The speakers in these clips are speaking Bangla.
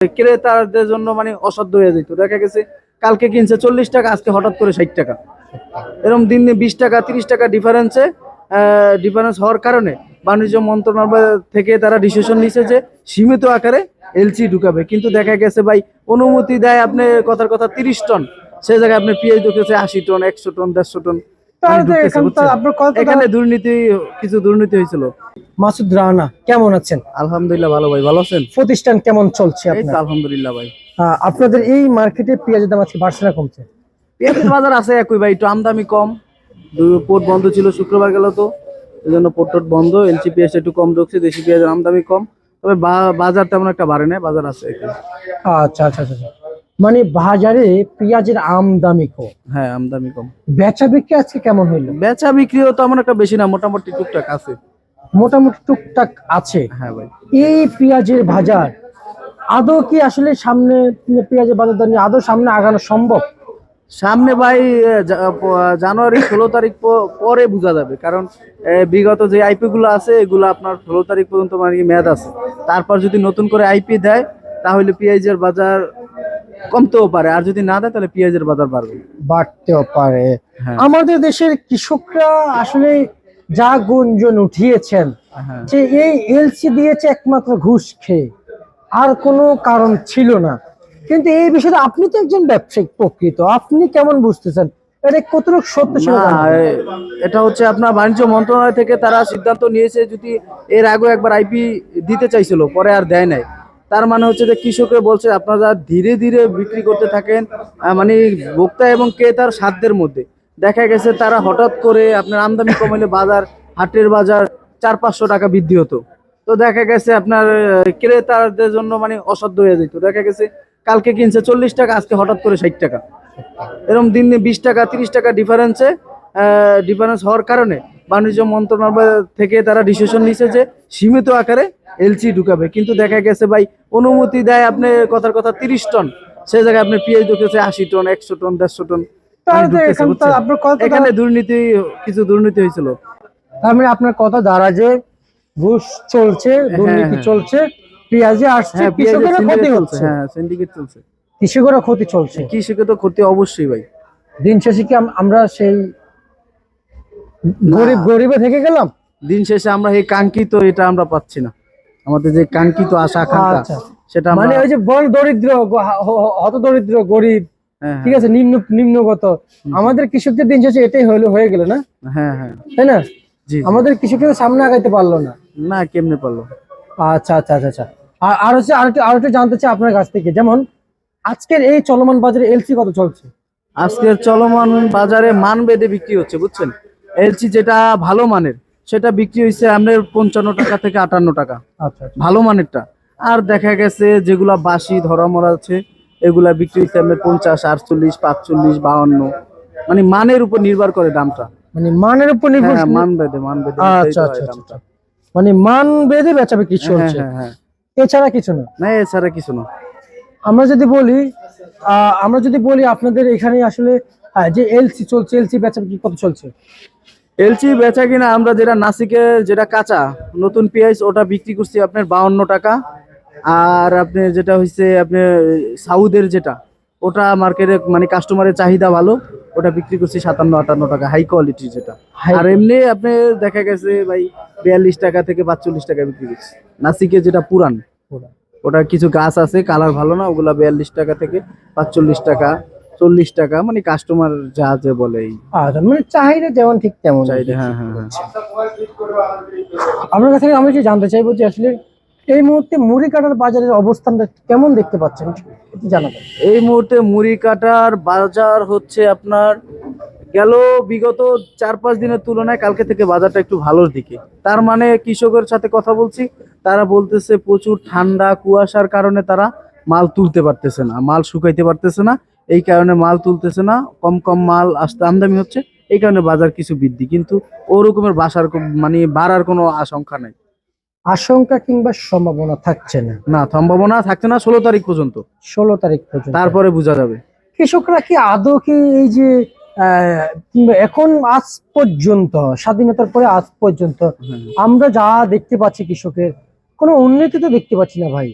ক্রেতাদের জন্য মানে অসাধ্য হয়ে যেত। দেখা গেছে কালকে কিনছে 40 টাকা, আজকে হঠাৎ করে 60 টাকা, এরকম দিন 20 টাকা 30 টাকা ডিফারেন্স হওয়ার কারণে বাণিজ্য মন্ত্রণালয় থেকে তারা ডিসিশন নিছে যে সীমিত আকারে এলসি ঢুকাবে। কিন্তু দেখা গেছে ভাই অনুমতি দেয় আপনি কথার কথা 30 টন, সেই জায়গায় আপনি পেঁয়াজ ঢুকেছে 80 টন, 100 টন, 150 টন মানে ঢুকতেছে, বুঝছেন? এখানে কিছু দুর্নীতি হয়েছিল। মাসুদ রানা কেমন আছেন? আলহামদুলিল্লাহ ভালো ভাই, ভালো আছেন? প্রতিষ্ঠান কেমন চলছে এই তো আপনার? আলহামদুলিল্লাহ ভাই। আপনাদের এই মার্কেটে পেঁয়াজের দাম আজকে বাড়ছে না কমছে? পেঁয়াজের বাজার আছে একই ভাই, একটু আমদামি কম। পোর্ট বন্ধ ছিল শুক্রবার গেল, তো এই জন্য পোর্ট টোট বন্ধ, এলসি পেঁয়াজ একটু কম ঢুকছে, দেশি পেঁয়াজের আমদামি কম। তবে বাজার তেমন একটা বাড়ে না, বাজার আছে একটু। আচ্ছা আচ্ছা আচ্ছা। মানে বাজারে পেঁয়াজের আমদামি কম? হ্যাঁ, আমদামি কম। বেচা বিক্রি আজকে কেমন হইলো? বেচা বিক্রিও তেমন একটা বেশি না, মোটামুটি টুকটাক আছে। মোটামুটি টুকটাক আছে। হ্যাঁ ভাই। এই পেঁয়াজের বাজার আদৌ কি আসলে সামনে পেঁয়াজের বাজার দর নিয়ে আদৌ সামনে আগানো সম্ভব? সামনে ভাই জানুয়ারি 16 তারিখ পরে বোঝা যাবে, কারণ বিগত যে আইপি গুলো আছে এগুলো আপনার 16 তারিখ পর্যন্ত মানে মেয়াদ আছে। তারপর যদি নতুন করে আইপি দেয় তাহলে পেঁয়াজের বাজার কমতেও পারে, আর যদি না দেয় তাহলে পেঁয়াজের বাজার বাড়তেও পারে। হ্যাঁ। আমাদের দেশের কৃষকরা আসলে যা গুঞ্জন উঠিয়েছেন হ্যাঁ। যে এই এলসি দিয়েছে একমাত্র ঘুষ খেয়ে, আর কোনো কারণ ছিল না। কিন্তু এই বিষয়ে আপনি তো একজন ব্যবসায়িক প্রকৃত, আপনি কেমন বুঝতেছেন এটা কতটুকু সত্য ছিল? এটা হচ্ছে আপনার বাণিজ্য মন্ত্রণালয় থেকে তারা সিদ্ধান্ত নিয়েছে, যদি এর আগে একবার আইপি দিতে চাইছিল পরে আর দেয় নাই, তার মানে হচ্ছে যে কৃষকরা বলছে আপনারা ধীরে ধীরে বিক্রি করতে থাকেন, মানে ভোক্তা এবং ক্রেতার সাধ্যের মধ্যে। দেখা গেছে তারা হঠাৎ করে আপনার আমদানি কমাইলে হাটের বাজার 400-500 টাকা বৃদ্ধি হতো, তো দেখা গেছে আপনার ক্রেতাদের জন্য মানে অসাধ্য হয়ে যেত। দেখা গেছে কালকে কিনছে 40 টাকা, আজকে হঠাৎ করে 60 টাকা, এরকম দিন 20 টাকা 30 টাকা ডিফারেন্স হওয়ার কারণে বাণিজ্য মন্ত্রণালয় থেকে তারা ডিসিশন নিছে যে সীমিত আকারে এলসি ঢুকাবে। কিন্তু দেখা গেছে ভাই অনুমতি দেয় আপনি কথার কথা 30 টন, সেই জায়গায় আপনি পেঁয়াজ ঢুকেছে 80 টন, 100 টন, 150 টন মানে ঢুকতেছে, বুঝছেন? এখানে কিছু দুর্নীতি হয়েছিল। তার মানে আপনার কথা দ্বারা যে ঘুষ চলছে, দুর্নীতি চলছে, পেঁয়াজে আসছে, কৃষকের ক্ষতি হচ্ছে। হ্যাঁ, সিন্ডিকেট চলছে, কৃষকের ক্ষতি চলছে। কৃষকের তো ক্ষতি অবশ্যই ভাই। দিন শেষে কি আমরা সেই গরিবে থেকে গেলাম? দিন শেষে আমরা এই কাঙ্ক্ষিত এটা আমরা পাচ্ছি না, আমাদের যে কাঙ্ক্ষিত আশা আকাঙ্ক্ষা সেটা মানে ওই যে বড় দরিদ্র, হত দরিদ্র, গরিব, ঠিক আছে, নিম্নগত, আমাদের কৃষকদের দিন শেষে এটাই হয়ে গেল না? হ্যাঁ হ্যাঁ, তাই না? আমাদের কৃষকদের সামনে আগাইতে পারলো না। না, কেমনে পারলো? আচ্ছা আচ্ছা আচ্ছা আচ্ছা। আর হচ্ছে আরেকটু জানতে চাই আপনার কাছ থেকে, যেমন আজকের এই চলমান বাজারে এলসি কত চলছে? আজকের চলমান বাজারে মান বেঁধে বিক্রি হচ্ছে, বুঝছেন? এলসি যেটা ভালো মানের সেটা বিক্রি হয়েছে আপনার 55 টাকা থেকে 58 টাকা, আচ্ছা, ভালো মানেরটা। আর দেখা গেছে যেগুলা বাসি ধরা মরা আছে এগুলা বিক্রি হয়েছে আপনার 50, 48, 45, 52, মানে মানের উপর নির্ভর করে দামটা। মানে মানের উপর নির্ভর, মান বেঁধে আচ্ছা আচ্ছা আচ্ছা, মানে মান বেঁধে বেচা বিক্রি চলছে, এছাড়া কিছু না? না, এছাড়া কিছু না। আমরা যদি বলি আপনাদের এখানে আসলে যে এলসি চলছে, এলসি বেচা বিক্রি কত চলছে? এলসি বেচা কিনা আমরা যেটা নাসিকের যেটা কাঁচা নতুন পেঁয়াজ ওটা বিক্রি করছি আপনার 52 টাকা, আর আপনি যেটা হচ্ছে আপনার সাউথের যেটা ওটা মার্কেটে মানে কাস্টমারের চাহিদা ভালো, ওটা বিক্রি করছি 57-58 টাকা, হাই কোয়ালিটি যেটা। আর এমনি আপনি দেখা গেছে ভাই 42 টাকা থেকে 45 টাকা বিক্রি করছি নাসিকের যেটা পুরান, ওটা কিছু গাছ আছে কালার ভালো না, ওগুলা 42 টাকা থেকে 45 টাকা, 40 টাকা, মানে কাস্টমার যা যে বলে। মানে চাহিদা যেমন ঠিক তেমন চাহিদা। হ্যাঁ হ্যাঁ হ্যাঁ। আপনার কাছে আমি যে জানতে চাইবো যে আসলে এই মুহূর্তে মুড়ি কাটার বাজারের অবস্থানটা কেমন দেখতে পাচ্ছেন, জানাবেন? এই মুহূর্তে মুড়ি কাটার বাজার হচ্ছে আপনার বিগত 4-5 দিনের তুলনায় কালকে থেকে বাজারটা একটু ভালোর দিকে। তার মানে কৃষকের সাথে কথা বলছি, তারা বলতেছে প্রচুর ঠান্ডা কুয়াশার কারণে তারা মাল তুলতে পারতেছে না, মাল শুকাইতে পারতেছে না, এই কারণে মাল তুলতেছে না, কম মাল আসতে আমদানি হচ্ছে, এই কারণে বাজার কিছু বৃদ্ধি, কিন্তু ওরকমের মানে বাড়ার কোনো আশঙ্কা নাই। আশঙ্কা কিংবা সম্ভাবনা থাকছে না? না, সম্ভাবনা থাকছে না 16 তারিখ পর্যন্ত। 16 তারিখ পর্যন্ত, তারপরে বোঝা যাবে। কৃষকরা কি আদৌ কি এই যে এখন আজ পর্যন্ত, স্বাধীনতার পরে আজ পর্যন্ত আমরা যা দেখতে পাচ্ছি কৃষকের কোনো উন্নতি তো দেখতে পাচ্ছি না ভাই।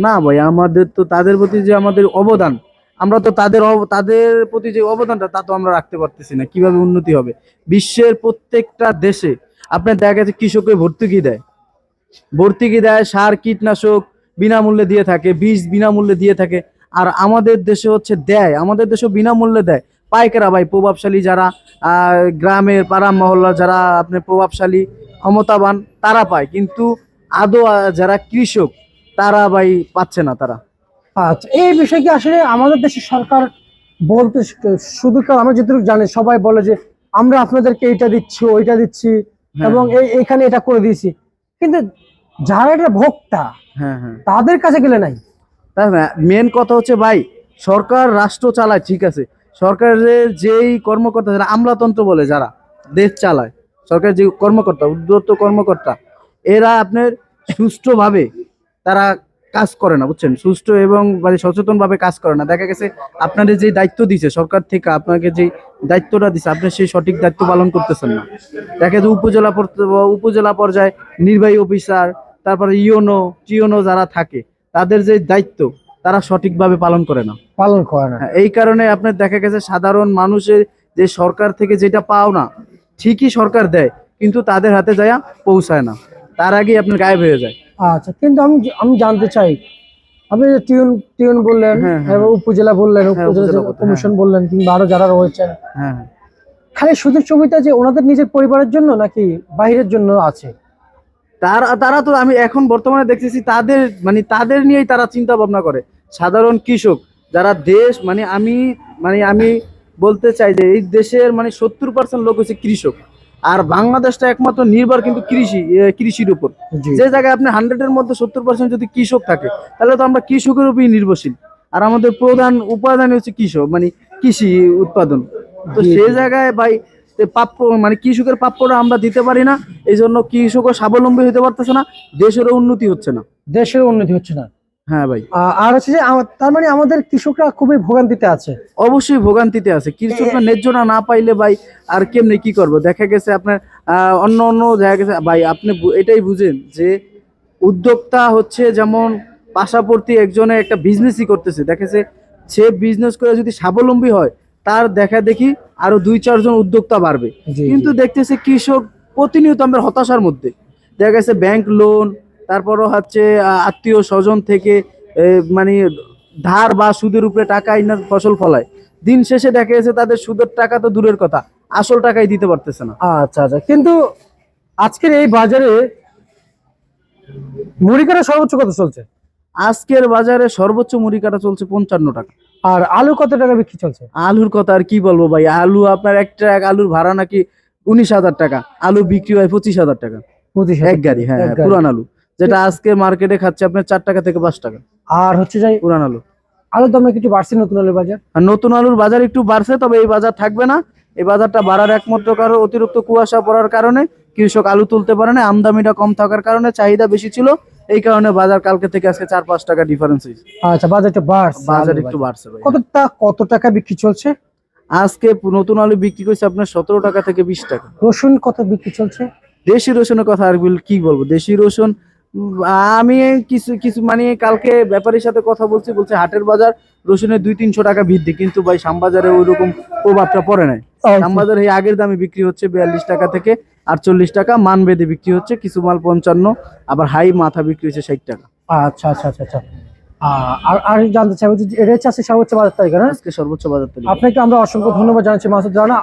না ভাই, আমাদের তো তাদের প্রতি যে আমাদের অবদান, আমরা তো তাদের প্রতি যে অবদানটা তা তো আমরা রাখতে পারতেছি না। কিভাবে উন্নতি হবে? বিশ্বের প্রত্যেকটা দেশে আপনার দেখা গেছে কৃষককে ভর্তুকি দেয়, সার কীটনাশক বিনামূল্যে দিয়ে থাকে, বীজ বিনামূল্যে দিয়ে থাকে। আর আমাদের দেশে হচ্ছে দেয়, আমাদের দেশে বিনামূল্যে দেয় পাইকারা ভাই, প্রভাবশালী যারা গ্রামের পাড়া মহল্লা যারা আপনি প্রভাবশালী ক্ষমতাবান তারা পায়, কিন্তু আদৌ যারা কৃষক তারা ভাই পাচ্ছে না তারা। আচ্ছা, এই বিষয়ে কি আসলে আমাদের দেশের সরকার বলতে শুধু আমরা যতটুকু জানি সবাই বলে যে আমরা আপনাদেরকে এইটা দিচ্ছি ওইটা দিচ্ছি হ্যাঁ, এবং এইখানে এটা করে দিয়েছি, কিন্তু যারা এটা ভোক্তা হ্যাঁ, হ্যাঁ। তাদের কাছে গেলে নাই। তাই না, মেন কথা হচ্ছে ভাই, সরকার রাষ্ট্র চালায় ঠিক আছে, সরকারের যেই কর্মকর্তা যারা আমলাতন্ত্র বলে, যারা দেশ চালায়, সরকারের যে কর্মকর্তা উদ্যত কর্মকর্তা, এরা আপনার সুষ্ঠুভাবে তারা কাজ করে না, বুঝছেন? সুষ্ঠু এবং মানে সচেতন ভাবে কাজ করে না। দেখা গেছে আপনাদের যে দায়িত্ব দিছে সরকার থেকে, আপনাকে যে দায়িত্বটা দিছে আপনি সেই সঠিক দায়িত্ব পালন করতেছেন না। দেখা যায় উপজেলা পর্যায়ে নির্বাহী অফিসার, তারপরে টিওনো যারা থাকে, তাদের যে দায়িত্ব তারা সঠিকভাবে পালন করে না। হ্যাঁ, এই কারণে আপনার দেখা গেছে সাধারণ মানুষের যে সরকার থেকে যেটা পাও না, ঠিকই সরকার দেয় কিন্তু তাদের হাতে যায় পৌঁছায় না, তার আগেই আপনার গায়েব হয়ে যায়। আচ্ছা, কিন্তু আমি আমি জানতে চাই, আপনি যে টিউন টিউন বললেন, হ্যাঁ, হ্যাঁ। এবং উপজেলা বললেন, হ্যাঁ, উপজেলা উপজেলা পর্যায়ে, কমিশন বললেন, কিংবা আরো যারা রয়েছেন, হ্যাঁ, খালি সুযোগ সুবিধা যে ওনাদের নিজের পরিবারের জন্য নাকি বাইরের জন্য আছে? তারা তারা তো আমি এখন বর্তমানে দেখতেছি তাদের মানে তাদের নিয়েই তারা চিন্তা ভাবনা করে। সাধারণ কৃষক যারা দেশ আমি বলতে চাই যে এই দেশের 70% লোক হচ্ছে কৃষক, আর বাংলাদেশটা একমাত্র নির্ভর কিন্তু কৃষির উপর। জি। যে জায়গায় আপনি 100-এর মধ্যে 70% যদি কৃষক থাকে, তাহলে তো আমরা কৃষকের উপরই নির্ভরশীল। আর আমাদের প্রধান উপাদান হচ্ছে কৃষি উৎপাদন। তো জি, সেই জি। জায়গায় ভাই প্রাপ্য কৃষকের প্রাপ্যটা আমরা দিতে পারি না, এই জন্য কৃষকও স্বাবলম্বী হতে পারতেছে না, দেশেরও উন্নতি হচ্ছে না। দেশের উন্নতি হচ্ছে না। হ্যাঁ ভাই, আর হচ্ছে যে তার মানে আমাদের কৃষকরা খুবই ভোগান্তিতে আছে। অবশ্যই ভোগান্তিতে আছে। কৃষকরা ন্যায্যটা না পাইলে ভাই আর কেমনে কি করবো? দেখা গেছে আপনার অন্য জায়গা গেছে ভাই, আপনি এটাই বুঝেন যে উদ্যোক্তা হচ্ছে যেমন পাশাপাশি একজনে একটা বিজনেসই করতেছে, দেখেছে সে বিজনেস করে যদি স্বাবলম্বী হয়, তার দেখা দেখি আরো 2-4 জন উদ্যোক্তা বাড়বে। জি, কিন্তু দেখতেছে কৃষক প্রতিনিয়ত আমরা হতাশার মধ্যে। দেখা গেছে ব্যাংক লোন, তারপরও হচ্ছে আত্মীয় স্বজন থেকে মানে ধার বা সুদের উপরে টাকা ইনা ফসল ফলায়, দিন শেষে দেখা গেছে তাদের সুদের টাকা তো দূরের কথা, আসল টাকাই দিতে পারতেছে না। আচ্ছা আচ্ছা, কিন্তু আজকের এই বাজারে মুড়ি কাটা সর্বোচ্চ কত চলছে? আজকের বাজারে সর্বোচ্চ মুড়ি কাটা চলছে 55 টাকা। আর আলু কত টাকা বিক্রি চলছে? আলুর কথা আর কি বলবো ভাই, আলু আপনার একটা আলুর ভাড়া নাকি 19,000 টাকা, আলু বিক্রি হয় 25,000 টাকা 25,000 এক গাড়ি। হ্যাঁ, এক গাড়ি। পুরান আলু, যেটা আজকে মার্কেটে খাচ্ছে আপনার 4 টাকা থেকে 5 টাকা আর হচ্ছে যাই পুরান আলু। আলুর দাম নাকি একটু বাড়ছে নতুন আলুর বাজার? আর নতুন আলুর বাজার একটু বাড়ছে, তবে এই বাজার থাকবে না। এই বাজারটা বাড়ার একমাত্র কারণ অতিরিক্ত কুয়াশা পড়ার কারণে কৃষক আলু তুলতে পারে না, আমদানিটা কম থাকার কারণে চাহিদা বেশি ছিল, এই কারণে বাজার কালকে থেকে আজকে 4-5 টাকা ডিফারেন্স হয়েছে। আচ্ছা, বাজারটা বাড়ছে, বাজার আলুর একটু বাজার। বাড়ছে ভাই। কত টাকা বিক্রি চলছে? আজকে নতুন আলু বিক্রি করছে আপনার 17 টাকা থেকে 20 টাকা। রসুন কত বিক্রি চলছে? দেশি রসুনের কথা আর কি বলবো, দেশি রসুন আমি কিছু কিছু কালকে ব্যাপারীর সাথে কথা বলছে হাটের বাজার রসুনের 200-300 টাকা বৃদ্ধি, কিন্তু ভাই শ্যামবাজারে ওই রকম প্রভাবটা পড়ে নাই। শ্যামবাজারে এই আগের দামে বিক্রি হচ্ছে 42 টাকা থেকে 48 টাকা, মান বেঁধে বিক্রি হচ্ছে, কিছু মাল 55, আবার হাই মাথা বিক্রি হচ্ছে 60 টাকা। আচ্ছা আচ্ছা আচ্ছা আচ্ছা। আর আর জানতে চাইবো যে এটা হচ্ছে আজকে সর্বোচ্চ বাজার তালিকা না? আজকে সর্বোচ্চ বাজার থেকে। আপনাকে আমরা অসংখ্য ধন্যবাদ জানাচ্ছি মাসুদ রানা।